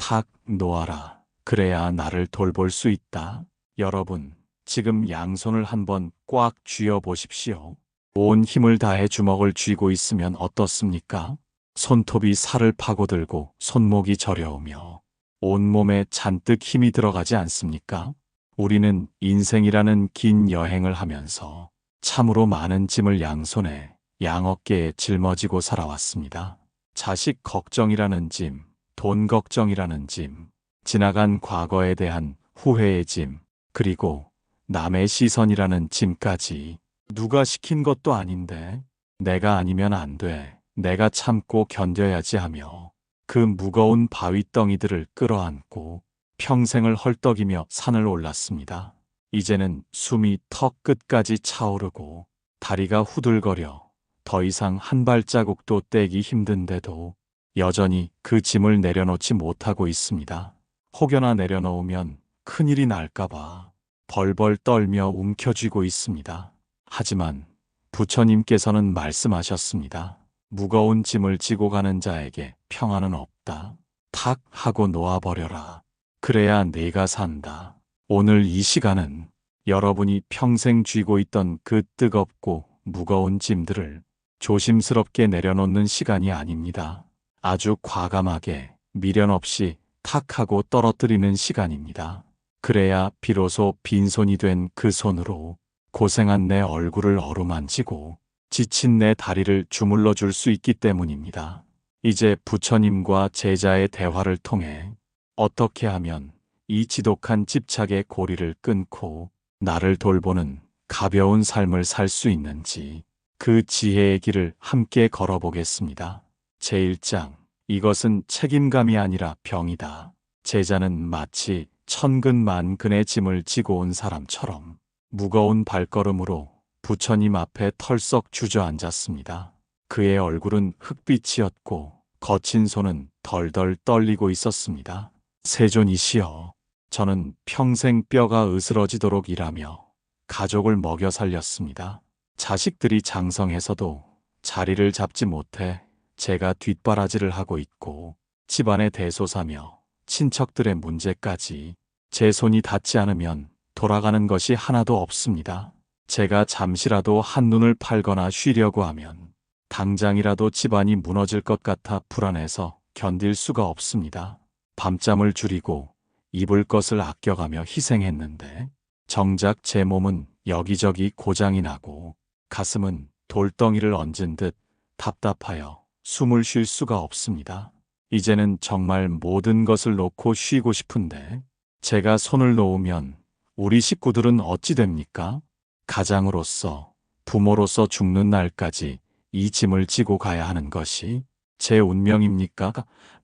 탁 놓아라. 그래야 나를 돌볼 수 있다. 여러분, 지금 양손을 한번 꽉 쥐어 보십시오. 온 힘을 다해 주먹을 쥐고 있으면 어떻습니까? 손톱이 살을 파고들고 손목이 저려오며 온몸에 잔뜩 힘이 들어가지 않습니까? 우리는 인생이라는 긴 여행을 하면서 참으로 많은 짐을 양손에, 양어깨에 짊어지고 살아왔습니다. 자식 걱정이라는 짐, 돈 걱정이라는 짐, 지나간 과거에 대한 후회의 짐, 그리고 남의 시선이라는 짐까지. 누가 시킨 것도 아닌데 내가 아니면 안 돼. 내가 참고 견뎌야지 하며 그 무거운 바위덩이들을 끌어안고 평생을 헐떡이며 산을 올랐습니다. 이제는 숨이 턱 끝까지 차오르고 다리가 후들거려 더 이상 한 발자국도 떼기 힘든데도 여전히 그 짐을 내려놓지 못하고 있습니다. 혹여나 내려놓으면 큰일이 날까봐 벌벌 떨며 움켜쥐고 있습니다. 하지만 부처님께서는 말씀하셨습니다. 무거운 짐을 지고 가는 자에게 평안은 없다. 탁 하고 놓아버려라. 그래야 내가 산다. 오늘 이 시간은 여러분이 평생 쥐고 있던 그 뜨겁고 무거운 짐들을 조심스럽게 내려놓는 시간이 아닙니다. 아주 과감하게 미련 없이 탁 하고 떨어뜨리는 시간입니다. 그래야 비로소 빈손이 된 그 손으로 고생한 내 얼굴을 어루만지고 지친 내 다리를 주물러 줄 수 있기 때문입니다. 이제 부처님과 제자의 대화를 통해 어떻게 하면 이 지독한 집착의 고리를 끊고 나를 돌보는 가벼운 삶을 살 수 있는지 그 지혜의 길을 함께 걸어보겠습니다. 제1장, 이것은 책임감이 아니라 병이다. 제자는 마치 천근만근의 짐을 지고 온 사람처럼 무거운 발걸음으로 부처님 앞에 털썩 주저앉았습니다. 그의 얼굴은 흑빛이었고 거친 손은 덜덜 떨리고 있었습니다. 세존이시여, 저는 평생 뼈가 으스러지도록 일하며 가족을 먹여 살렸습니다. 자식들이 장성해서도 자리를 잡지 못해 제가 뒷바라지를 하고 있고 집안의 대소사며 친척들의 문제까지 제 손이 닿지 않으면 돌아가는 것이 하나도 없습니다. 제가 잠시라도 한눈을 팔거나 쉬려고 하면 당장이라도 집안이 무너질 것 같아 불안해서 견딜 수가 없습니다. 밤잠을 줄이고 입을 것을 아껴가며 희생했는데 정작 제 몸은 여기저기 고장이 나고 가슴은 돌덩이를 얹은 듯 답답하여 숨을 쉴 수가 없습니다. 이제는 정말 모든 것을 놓고 쉬고 싶은데 제가 손을 놓으면 우리 식구들은 어찌 됩니까? 가장으로서, 부모로서 죽는 날까지 이 짐을 지고 가야 하는 것이 제 운명입니까?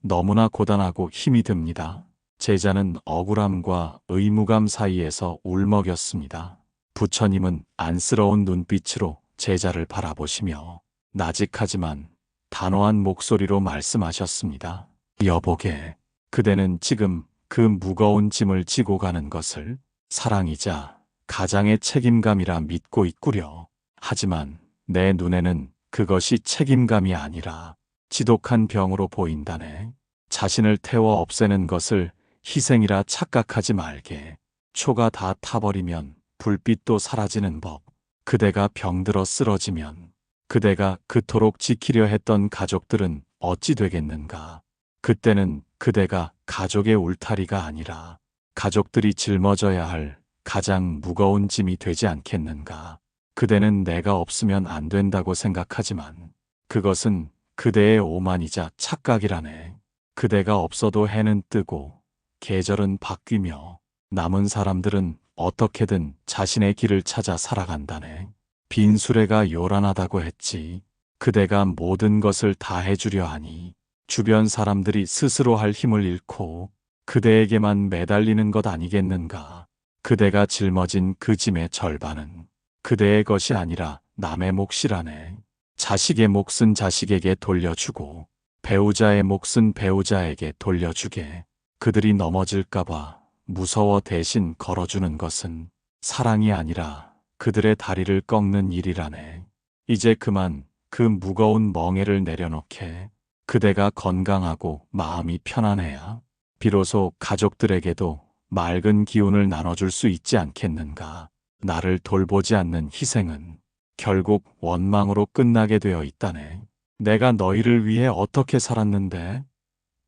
너무나 고단하고 힘이 듭니다. 제자는 억울함과 의무감 사이에서 울먹였습니다. 부처님은 안쓰러운 눈빛으로 제자를 바라보시며 나직하지만 단호한 목소리로 말씀하셨습니다. 여보게, 그대는 지금 그 무거운 짐을 지고 가는 것을 사랑이자 가장의 책임감이라 믿고 있구려. 하지만 내 눈에는 그것이 책임감이 아니라 지독한 병으로 보인다네. 자신을 태워 없애는 것을 희생이라 착각하지 말게. 초가 다 타버리면 불빛도 사라지는 법. 그대가 병들어 쓰러지면 그대가 그토록 지키려 했던 가족들은 어찌 되겠는가. 그때는 그대가 가족의 울타리가 아니라 가족들이 짊어져야 할 가장 무거운 짐이 되지 않겠는가. 그대는 내가 없으면 안 된다고 생각하지만 그것은 그대의 오만이자 착각이라네. 그대가 없어도 해는 뜨고 계절은 바뀌며 남은 사람들은 어떻게든 자신의 길을 찾아 살아간다네. 빈 수레가 요란하다고 했지. 그대가 모든 것을 다 해주려 하니 주변 사람들이 스스로 할 힘을 잃고 그대에게만 매달리는 것 아니겠는가. 그대가 짊어진 그 짐의 절반은 그대의 것이 아니라 남의 몫이라네. 자식의 몫은 자식에게 돌려주고 배우자의 몫은 배우자에게 돌려주게. 그들이 넘어질까봐 무서워 대신 걸어주는 것은 사랑이 아니라 그들의 다리를 꺾는 일이라네. 이제 그만 그 무거운 멍에를 내려놓게. 그대가 건강하고 마음이 편안해야 비로소 가족들에게도 맑은 기운을 나눠줄 수 있지 않겠는가. 나를 돌보지 않는 희생은 결국 원망으로 끝나게 되어 있다네. 내가 너희를 위해 어떻게 살았는데?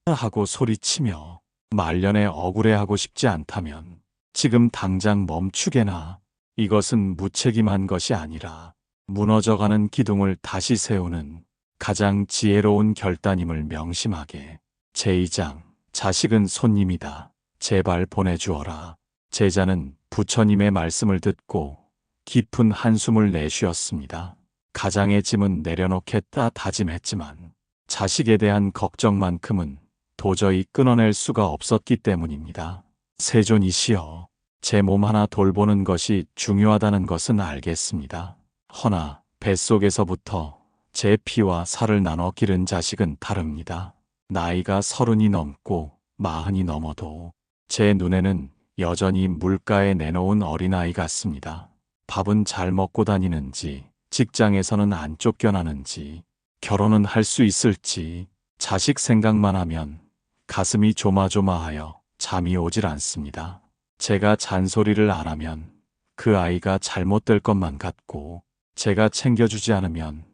하고 소리치며 말년에 억울해하고 싶지 않다면 지금 당장 멈추게나. 이것은 무책임한 것이 아니라 무너져가는 기둥을 다시 세우는 가장 지혜로운 결단임을 명심하게. 제2장 자식은 손님이다. 제발 보내주어라. 제자는 부처님의 말씀을 듣고 깊은 한숨을 내쉬었습니다. 가장의 짐은 내려놓겠다 다짐했지만 자식에 대한 걱정만큼은 도저히 끊어낼 수가 없었기 때문입니다. 세존이시여, 제 몸 하나 돌보는 것이 중요하다는 것은 알겠습니다. 허나 뱃속에서부터 제 피와 살을 나눠 기른 자식은 다릅니다. 나이가 30이 넘고 40이 넘어도 제 눈에는 여전히 물가에 내놓은 어린아이 같습니다. 밥은 잘 먹고 다니는지, 직장에서는 안 쫓겨나는지, 결혼은 할 수 있을지, 자식 생각만 하면 가슴이 조마조마하여 잠이 오질 않습니다. 제가 잔소리를 안 하면 그 아이가 잘못될 것만 같고, 제가 챙겨주지 않으면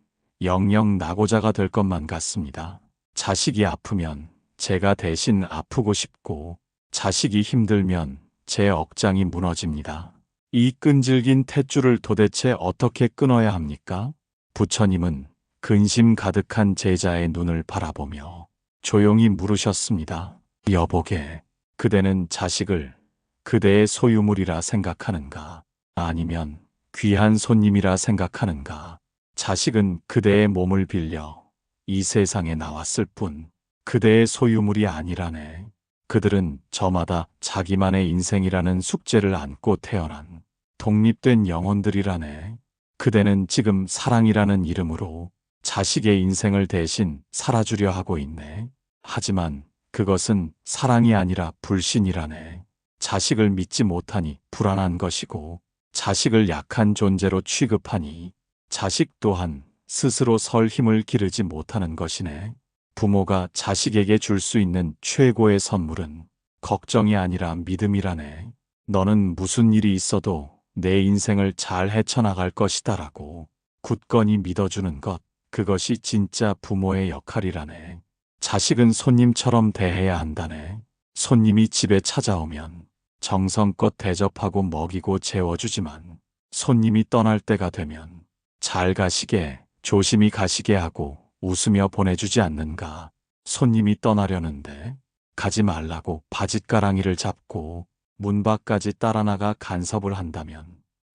영영 낙오자가 될 것만 같습니다. 자식이 아프면 제가 대신 아프고 싶고, 자식이 힘들면 제 억장이 무너집니다. 이 끈질긴 탯줄을 도대체 어떻게 끊어야 합니까? 부처님은 근심 가득한 제자의 눈을 바라보며 조용히 물으셨습니다. 여보게, 그대는 자식을 그대의 소유물이라 생각하는가? 아니면 귀한 손님이라 생각하는가? 자식은 그대의 몸을 빌려 이 세상에 나왔을 뿐 그대의 소유물이 아니라네. 그들은 저마다 자기만의 인생이라는 숙제를 안고 태어난 독립된 영혼들이라네. 그대는 지금 사랑이라는 이름으로 자식의 인생을 대신 살아주려 하고 있네. 하지만 그것은 사랑이 아니라 불신이라네. 자식을 믿지 못하니 불안한 것이고, 자식을 약한 존재로 취급하니 자식 또한 스스로 설 힘을 기르지 못하는 것이네. 부모가 자식에게 줄 수 있는 최고의 선물은 걱정이 아니라 믿음이라네. 너는 무슨 일이 있어도 내 인생을 잘 헤쳐나갈 것이다라고 굳건히 믿어주는 것, 그것이 진짜 부모의 역할이라네. 자식은 손님처럼 대해야 한다네. 손님이 집에 찾아오면 정성껏 대접하고 먹이고 재워주지만 손님이 떠날 때가 되면 잘 가시게, 조심히 가시게 하고 웃으며 보내주지 않는가. 손님이 떠나려는데 가지 말라고 바짓가랑이를 잡고 문 밖까지 따라 나가 간섭을 한다면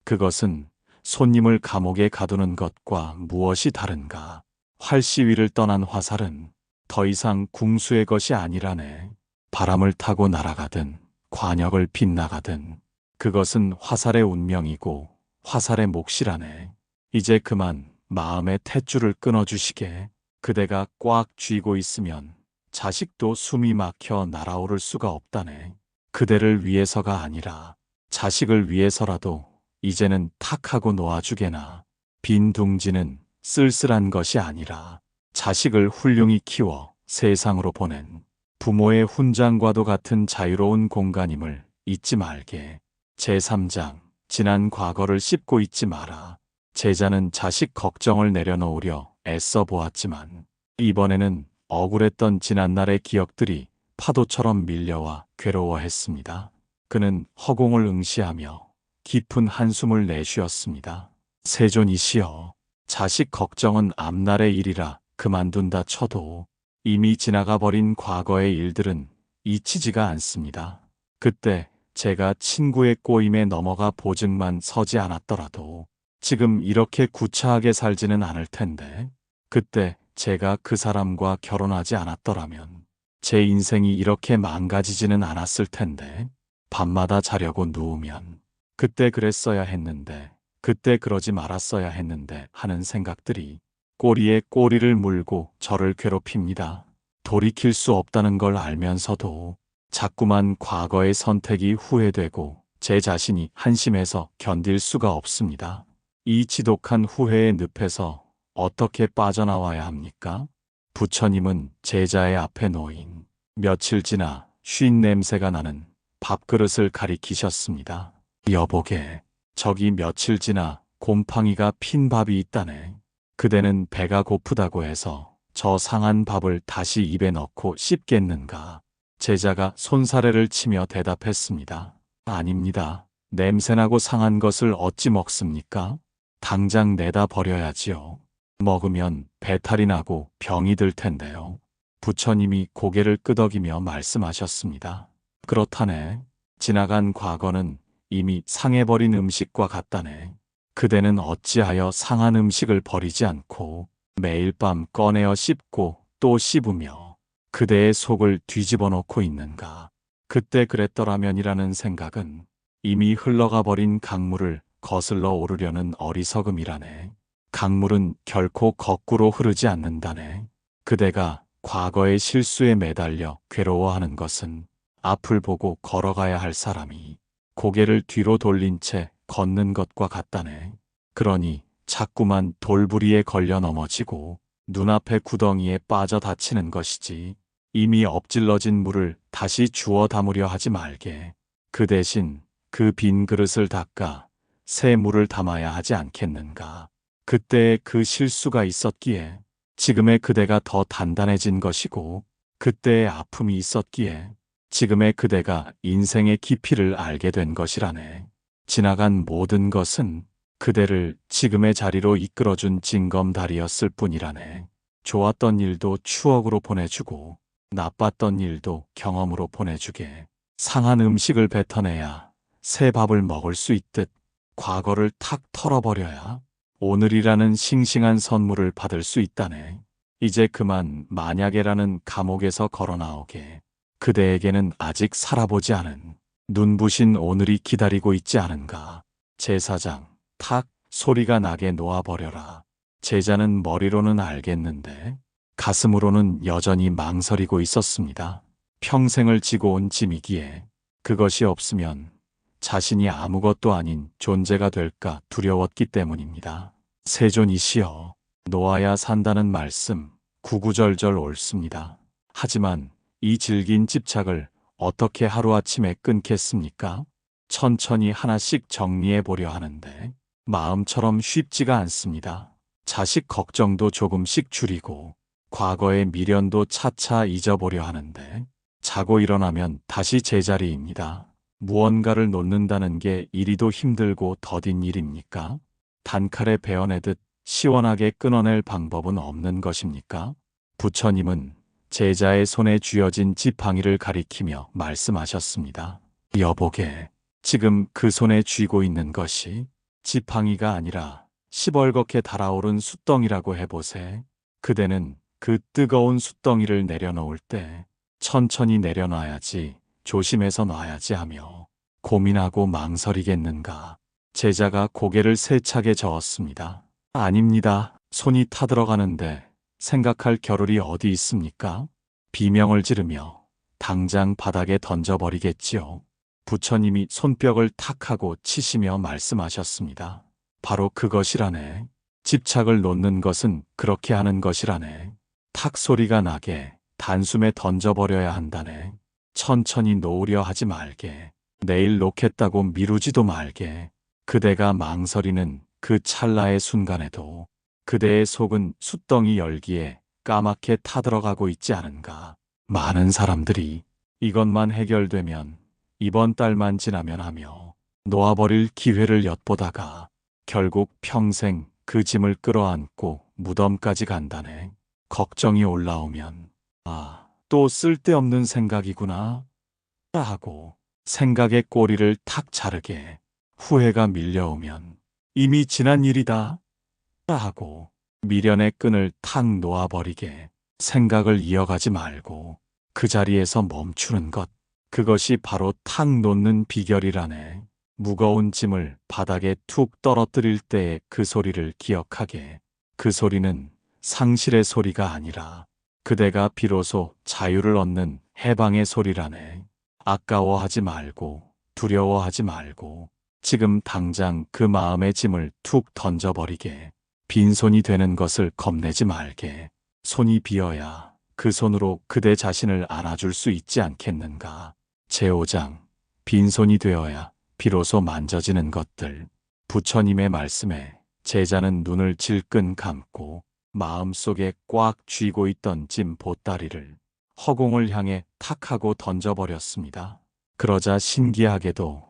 그것은 손님을 감옥에 가두는 것과 무엇이 다른가. 활시 위를 떠난 화살은 더 이상 궁수의 것이 아니라네. 바람을 타고 날아가든 관역을 빗나가든 그것은 화살의 운명이고 화살의 몫이라네. 이제 그만 마음의 탯줄을 끊어주시게. 그대가 꽉 쥐고 있으면 자식도 숨이 막혀 날아오를 수가 없다네. 그대를 위해서가 아니라 자식을 위해서라도 이제는 탁하고 놓아주게나. 빈 둥지는 쓸쓸한 것이 아니라 자식을 훌륭히 키워 세상으로 보낸 부모의 훈장과도 같은 자유로운 공간임을 잊지 말게. 제3장 지난 과거를 씹고 있지 마라. 제자는 자식 걱정을 내려놓으려 애써 보았지만 이번에는 억울했던 지난날의 기억들이 파도처럼 밀려와 괴로워했습니다. 그는 허공을 응시하며 깊은 한숨을 내쉬었습니다. 세존이시여, 자식 걱정은 앞날의 일이라 그만둔다 쳐도 이미 지나가 버린 과거의 일들은 잊히지가 않습니다. 그때 제가 친구의 꼬임에 넘어가 보증만 서지 않았더라도 지금 이렇게 구차하게 살지는 않을 텐데, 그때 제가 그 사람과 결혼하지 않았더라면 제 인생이 이렇게 망가지지는 않았을 텐데, 밤마다 자려고 누우면 그때 그랬어야 했는데, 그때 그러지 말았어야 했는데 하는 생각들이 꼬리에 꼬리를 물고 저를 괴롭힙니다. 돌이킬 수 없다는 걸 알면서도 자꾸만 과거의 선택이 후회되고 제 자신이 한심해서 견딜 수가 없습니다. 이 지독한 후회의 늪에서 어떻게 빠져나와야 합니까? 부처님은 제자의 앞에 놓인 며칠 지나 쉰 냄새가 나는 밥그릇을 가리키셨습니다. 여보게, 저기 며칠 지나 곰팡이가 핀 밥이 있다네. 그대는 배가 고프다고 해서 저 상한 밥을 다시 입에 넣고 씹겠는가? 제자가 손사래를 치며 대답했습니다. 아닙니다. 냄새나고 상한 것을 어찌 먹습니까? 당장 내다 버려야지요. 먹으면 배탈이 나고 병이 들 텐데요. 부처님이 고개를 끄덕이며 말씀하셨습니다. 그렇다네. 지나간 과거는 이미 상해버린 음식과 같다네. 그대는 어찌하여 상한 음식을 버리지 않고 매일 밤 꺼내어 씹고 또 씹으며 그대의 속을 뒤집어 놓고 있는가? 그때 그랬더라면이라는 생각은 이미 흘러가 버린 강물을 거슬러 오르려는 어리석음이라네. 강물은 결코 거꾸로 흐르지 않는다네. 그대가 과거의 실수에 매달려 괴로워하는 것은 앞을 보고 걸어가야 할 사람이 고개를 뒤로 돌린 채 걷는 것과 같다네. 그러니 자꾸만 돌부리에 걸려 넘어지고 눈앞의 구덩이에 빠져 다치는 것이지 이미 엎질러진 물을 다시 주워 담으려 하지 말게. 그 대신 그 빈 그릇을 닦아 새 물을 담아야 하지 않겠는가. 그때의 그 실수가 있었기에 지금의 그대가 더 단단해진 것이고 그때의 아픔이 있었기에 지금의 그대가 인생의 깊이를 알게 된 것이라네. 지나간 모든 것은 그대를 지금의 자리로 이끌어준 징검다리였을 뿐이라네. 좋았던 일도 추억으로 보내주고 나빴던 일도 경험으로 보내주게. 상한 음식을 뱉어내야 새 밥을 먹을 수 있듯 과거를 탁 털어버려야 오늘이라는 싱싱한 선물을 받을 수 있다네. 이제 그만 만약에라는 감옥에서 걸어 나오게. 그대에게는 아직 살아보지 않은 눈부신 오늘이 기다리고 있지 않은가. 제사장, 탁 소리가 나게 놓아버려라. 제자는 머리로는 알겠는데 가슴으로는 여전히 망설이고 있었습니다. 평생을 지고 온 짐이기에 그것이 없으면 자신이 아무것도 아닌 존재가 될까 두려웠기 때문입니다. 세존이시여, 놓아야 산다는 말씀 구구절절 옳습니다. 하지만 이 질긴 집착을 어떻게 하루아침에 끊겠습니까? 천천히 하나씩 정리해 보려 하는데 마음처럼 쉽지가 않습니다. 자식 걱정도 조금씩 줄이고 과거의 미련도 차차 잊어보려 하는데 자고 일어나면 다시 제자리입니다. 무언가를 놓는다는 게 이리도 힘들고 더딘 일입니까? 단칼에 베어내듯 시원하게 끊어낼 방법은 없는 것입니까? 부처님은 제자의 손에 쥐어진 지팡이를 가리키며 말씀하셨습니다. 여보게, 지금 그 손에 쥐고 있는 것이 지팡이가 아니라 시벌겋게 달아오른 숯덩이라고 해보세. 그대는 그 뜨거운 숯덩이를 내려놓을 때 천천히 내려놔야지, 조심해서 놔야지 하며 고민하고 망설이겠는가. 제자가 고개를 세차게 저었습니다. 아닙니다. 손이 타들어가는데 생각할 겨를이 어디 있습니까? 비명을 지르며 당장 바닥에 던져버리겠지요. 부처님이 손뼉을 탁 하고 치시며 말씀하셨습니다. 바로 그것이라네. 집착을 놓는 것은 그렇게 하는 것이라네. 탁 소리가 나게 단숨에 던져버려야 한다네. 천천히 놓으려 하지 말게. 내일 놓겠다고 미루지도 말게. 그대가 망설이는 그 찰나의 순간에도 그대의 속은 숯덩이 열기에 까맣게 타들어가고 있지 않은가. 많은 사람들이 이것만 해결되면, 이번 달만 지나면 하며 놓아버릴 기회를 엿보다가 결국 평생 그 짐을 끌어안고 무덤까지 간다네. 걱정이 올라오면 아, 또 쓸데없는 생각이구나 하고 생각의 꼬리를 탁 자르게. 후회가 밀려오면 이미 지난 일이다 하고 미련의 끈을 탁 놓아버리게. 생각을 이어가지 말고 그 자리에서 멈추는 것, 그것이 바로 탁 놓는 비결이라네. 무거운 짐을 바닥에 툭 떨어뜨릴 때의 그 소리를 기억하게. 그 소리는 상실의 소리가 아니라 그대가 비로소 자유를 얻는 해방의 소리라네. 아까워하지 말고 두려워하지 말고 지금 당장 그 마음의 짐을 툭 던져버리게. 빈손이 되는 것을 겁내지 말게. 손이 비어야 그 손으로 그대 자신을 안아줄 수 있지 않겠는가. 제5장 빈손이 되어야 비로소 만져지는 것들. 부처님의 말씀에 제자는 눈을 질끈 감고 마음속에 꽉 쥐고 있던 찜 보따리를 허공을 향해 탁 하고 던져버렸습니다. 그러자 신기하게도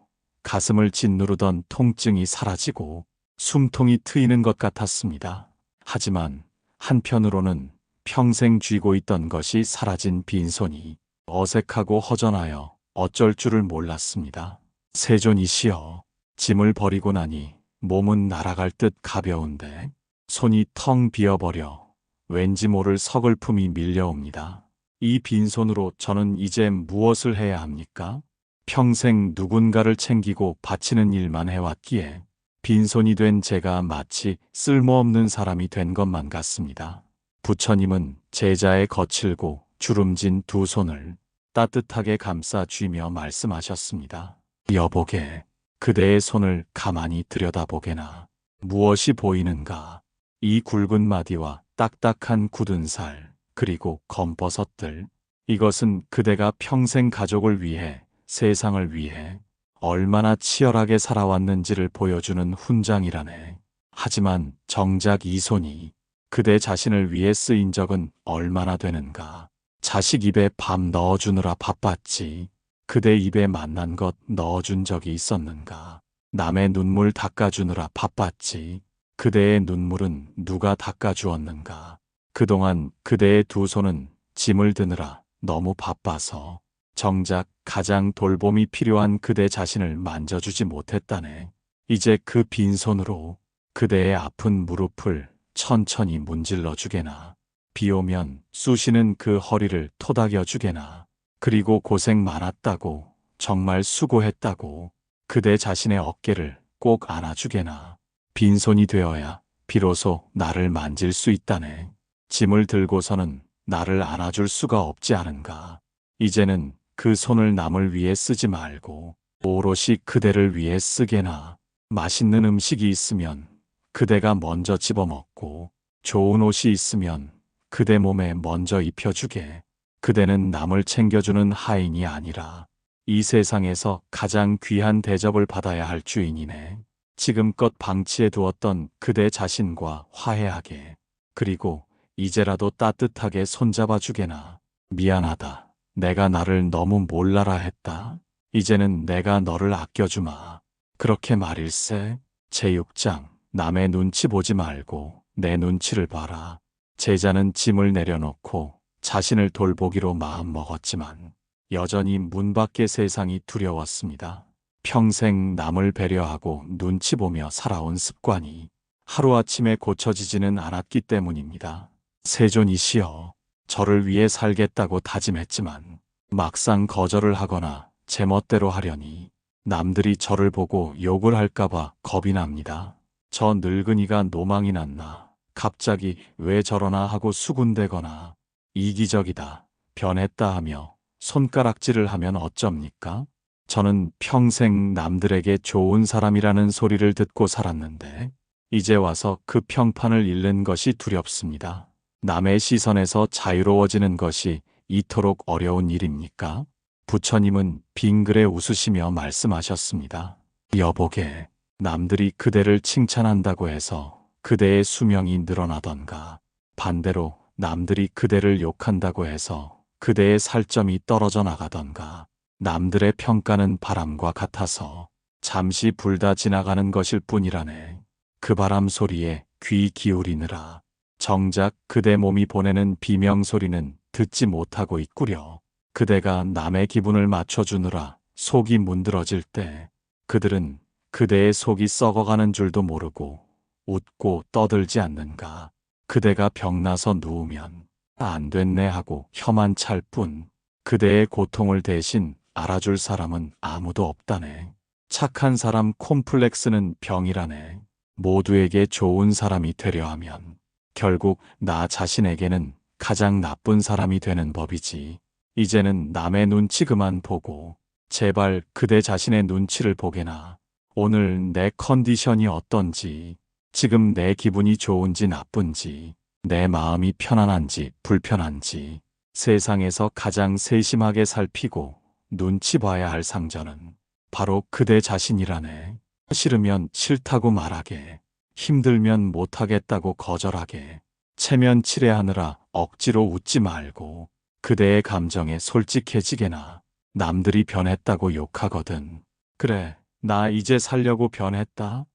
가슴을 짓누르던 통증이 사라지고 숨통이 트이는 것 같았습니다. 하지만 한편으로는 평생 쥐고 있던 것이 사라진 빈손이 어색하고 허전하여 어쩔 줄을 몰랐습니다. 세존이시여, 짐을 버리고 나니 몸은 날아갈 듯 가벼운데 손이 텅 비어버려 왠지 모를 서글픔이 밀려옵니다. 이 빈손으로 저는 이제 무엇을 해야 합니까? 평생 누군가를 챙기고 바치는 일만 해왔기에 빈손이 된 제가 마치 쓸모없는 사람이 된 것만 같습니다. 부처님은 제자의 거칠고 주름진 두 손을 따뜻하게 감싸 쥐며 말씀하셨습니다. 여보게, 그대의 손을 가만히 들여다보게나. 무엇이 보이는가? 이 굵은 마디와 딱딱한 굳은 살, 그리고 검버섯들. 이것은 그대가 평생 가족을 위해, 세상을 위해 얼마나 치열하게 살아왔는지를 보여주는 훈장이라네. 하지만 정작 이 손이 그대 자신을 위해 쓰인 적은 얼마나 되는가. 자식 입에 밥 넣어주느라 바빴지. 그대 입에 맛난 것 넣어준 적이 있었는가. 남의 눈물 닦아주느라 바빴지. 그대의 눈물은 누가 닦아주었는가. 그동안 그대의 두 손은 짐을 드느라 너무 바빠서 정작 가장 돌봄이 필요한 그대 자신을 만져주지 못했다네. 이제 그 빈손으로 그대의 아픈 무릎을 천천히 문질러 주게나. 비 오면 쑤시는 그 허리를 토닥여 주게나. 그리고 고생 많았다고, 정말 수고했다고 그대 자신의 어깨를 꼭 안아주게나. 빈손이 되어야 비로소 나를 만질 수 있다네. 짐을 들고서는 나를 안아줄 수가 없지 않은가. 이제는 그 손을 남을 위해 쓰지 말고 오롯이 그대를 위해 쓰게나. 맛있는 음식이 있으면 그대가 먼저 집어먹고 좋은 옷이 있으면 그대 몸에 먼저 입혀주게. 그대는 남을 챙겨주는 하인이 아니라 이 세상에서 가장 귀한 대접을 받아야 할 주인이네. 지금껏 방치해 두었던 그대 자신과 화해하게. 그리고 이제라도 따뜻하게 손잡아 주게나. 미안하다. 내가 나를 너무 몰라라 했다. 이제는 내가 너를 아껴주마. 그렇게 말일세. 제6장 남의 눈치 보지 말고 내 눈치를 봐라. 제자는 짐을 내려놓고 자신을 돌보기로 마음먹었지만 여전히 문 밖의 세상이 두려웠습니다. 평생 남을 배려하고 눈치 보며 살아온 습관이 하루아침에 고쳐지지는 않았기 때문입니다. 세존이시여, 저를 위해 살겠다고 다짐했지만 막상 거절을 하거나 제멋대로 하려니 남들이 저를 보고 욕을 할까봐 겁이 납니다. 저 늙은이가 노망이 났나, 갑자기 왜 저러나 하고 수군대거나 이기적이다, 변했다 하며 손가락질을 하면 어쩝니까? 저는 평생 남들에게 좋은 사람이라는 소리를 듣고 살았는데 이제 와서 그 평판을 잃는 것이 두렵습니다. 남의 시선에서 자유로워지는 것이 이토록 어려운 일입니까? 부처님은 빙그레 웃으시며 말씀하셨습니다. 여보게, 남들이 그대를 칭찬한다고 해서 그대의 수명이 늘어나던가, 반대로 남들이 그대를 욕한다고 해서 그대의 살점이 떨어져 나가던가, 남들의 평가는 바람과 같아서 잠시 불다 지나가는 것일 뿐이라네. 그 바람 소리에 귀 기울이느라 정작 그대 몸이 보내는 비명소리는 듣지 못하고 있구려. 그대가 남의 기분을 맞춰주느라 속이 문드러질 때 그들은 그대의 속이 썩어가는 줄도 모르고 웃고 떠들지 않는가. 그대가 병나서 누우면 안 됐네 하고 혀만 찰 뿐 그대의 고통을 대신 알아줄 사람은 아무도 없다네. 착한 사람 콤플렉스는 병이라네. 모두에게 좋은 사람이 되려 하면 결국 나 자신에게는 가장 나쁜 사람이 되는 법이지. 이제는 남의 눈치 그만 보고 제발 그대 자신의 눈치를 보게나. 오늘 내 컨디션이 어떤지, 지금 내 기분이 좋은지 나쁜지, 내 마음이 편안한지 불편한지, 세상에서 가장 세심하게 살피고 눈치 봐야 할 상전은 바로 그대 자신이라네. 싫으면 싫다고 말하게, 힘들면 못하겠다고 거절하게, 체면 칠해하느라 억지로 웃지 말고 그대의 감정에 솔직해지게나. 남들이 변했다고 욕하거든. 그래, 나 이제 살려고 변했다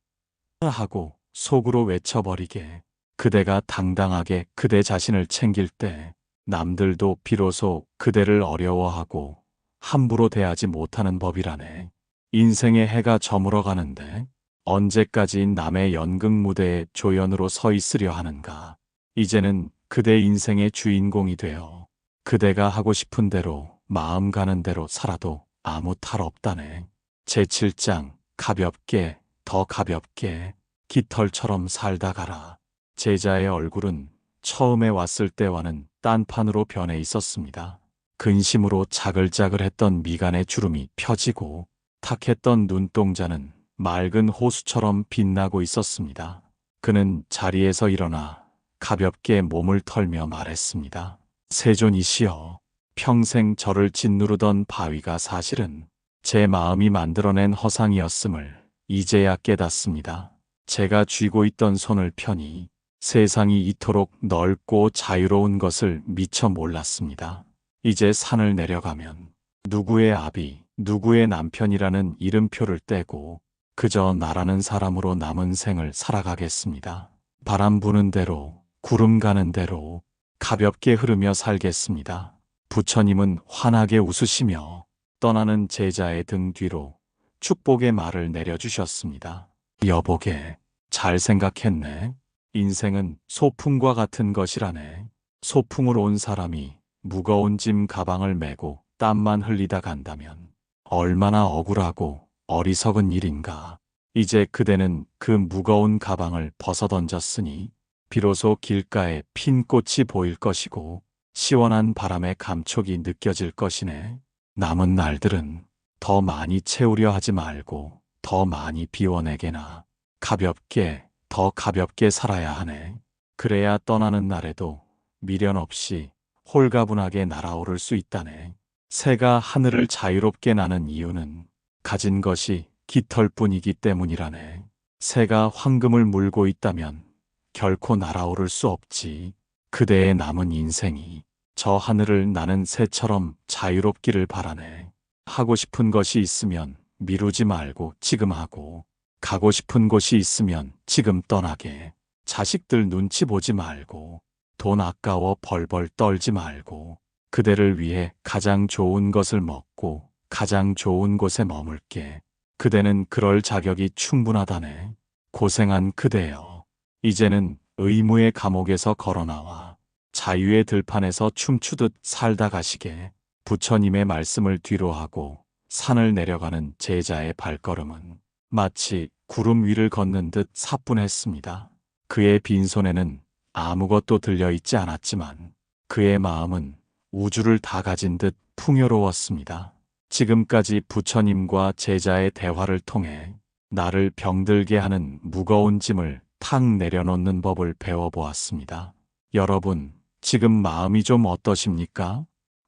하고 속으로 외쳐버리게. 그대가 당당하게 그대 자신을 챙길 때 남들도 비로소 그대를 어려워하고 함부로 대하지 못하는 법이라네. 인생의 해가 저물어 가는데 언제까지 남의 연극 무대에 조연으로 서 있으려 하는가. 이제는 그대 인생의 주인공이 되어 그대가 하고 싶은 대로 마음 가는 대로 살아도 아무 탈 없다네. 제7장 가볍게 더 가볍게 깃털처럼 살다 가라. 제자의 얼굴은 처음에 왔을 때와는 딴판으로 변해 있었습니다. 근심으로 자글자글했던 미간의 주름이 펴지고 탁했던 눈동자는 맑은 호수처럼 빛나고 있었습니다. 그는 자리에서 일어나 가볍게 몸을 털며 말했습니다. 세존이시여, 평생 저를 짓누르던 바위가 사실은 제 마음이 만들어낸 허상이었음을 이제야 깨닫습니다. 제가 쥐고 있던 손을 펴니 세상이 이토록 넓고 자유로운 것을 미처 몰랐습니다. 이제 산을 내려가면 누구의 아비, 누구의 남편이라는 이름표를 떼고 그저 나라는 사람으로 남은 생을 살아가겠습니다. 바람 부는 대로, 구름 가는 대로 가볍게 흐르며 살겠습니다. 부처님은 환하게 웃으시며 떠나는 제자의 등 뒤로 축복의 말을 내려주셨습니다. 여보게, 잘 생각했네. 인생은 소풍과 같은 것이라네. 소풍을 온 사람이 무거운 짐 가방을 메고 땀만 흘리다 간다면 얼마나 억울하고 어리석은 일인가. 이제 그대는 그 무거운 가방을 벗어던졌으니 비로소 길가에 핀 꽃이 보일 것이고 시원한 바람의 감촉이 느껴질 것이네. 남은 날들은 더 많이 채우려 하지 말고 더 많이 비워내게나 가볍게 더 가볍게 살아야 하네. 그래야 떠나는 날에도 미련 없이 홀가분하게 날아오를 수 있다네. 새가 하늘을 자유롭게 나는 이유는 가진 것이 깃털뿐이기 때문이라네. 새가 황금을 물고 있다면 결코 날아오를 수 없지. 그대의 남은 인생이 저 하늘을 나는 새처럼 자유롭기를 바라네. 하고 싶은 것이 있으면 미루지 말고 지금 하고, 가고 싶은 곳이 있으면 지금 떠나게. 자식들 눈치 보지 말고, 돈 아까워 벌벌 떨지 말고, 그대를 위해 가장 좋은 것을 먹고 가장 좋은 곳에 머물게. 그대는 그럴 자격이 충분하다네. 고생한 그대여. 이제는 의무의 감옥에서 걸어나와 자유의 들판에서 춤추듯 살다 가시게. 부처님의 말씀을 뒤로하고 산을 내려가는 제자의 발걸음은 마치 구름 위를 걷는 듯 사뿐했습니다. 그의 빈손에는 아무것도 들려있지 않았지만 그의 마음은 우주를 다 가진 듯 풍요로웠습니다. 지금까지 부처님과 제자의 대화를 통해 나를 병들게 하는 무거운 짐을 탁 내려놓는 법을 배워보았습니다. 여러분, 지금 마음이 좀 어떠십니까?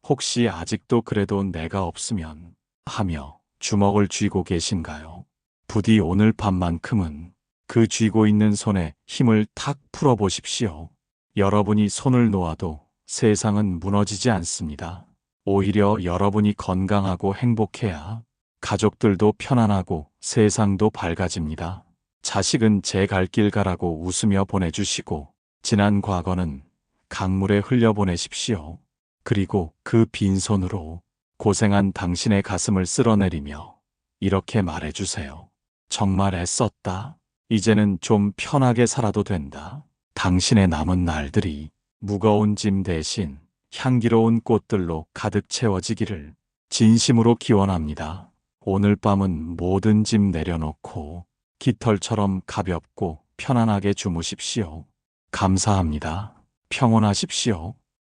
혹시 아직도 그래도 내가 없으면 하며 주먹을 쥐고 계신가요? 부디 오늘 밤만큼은 그 쥐고 있는 손에 힘을 탁 풀어보십시오. 여러분이 손을 놓아도 세상은 무너지지 않습니다. 오히려 여러분이 건강하고 행복해야 가족들도 편안하고 세상도 밝아집니다. 자식은 제 갈 길 가라고 웃으며 보내주시고 지난 과거는 강물에 흘려보내십시오. 그리고 그 빈손으로 고생한 당신의 가슴을 쓸어내리며 이렇게 말해주세요. 정말 애썼다. 이제는 좀 편하게 살아도 된다. 당신의 남은 날들이 무거운 짐 대신 향기로운 꽃들로 가득 채워지기를 진심으로 기원합니다. 오늘 밤은 모든 짐 내려놓고 깃털처럼 가볍고 편안하게 주무십시오. 감사합니다. 평온하십시오.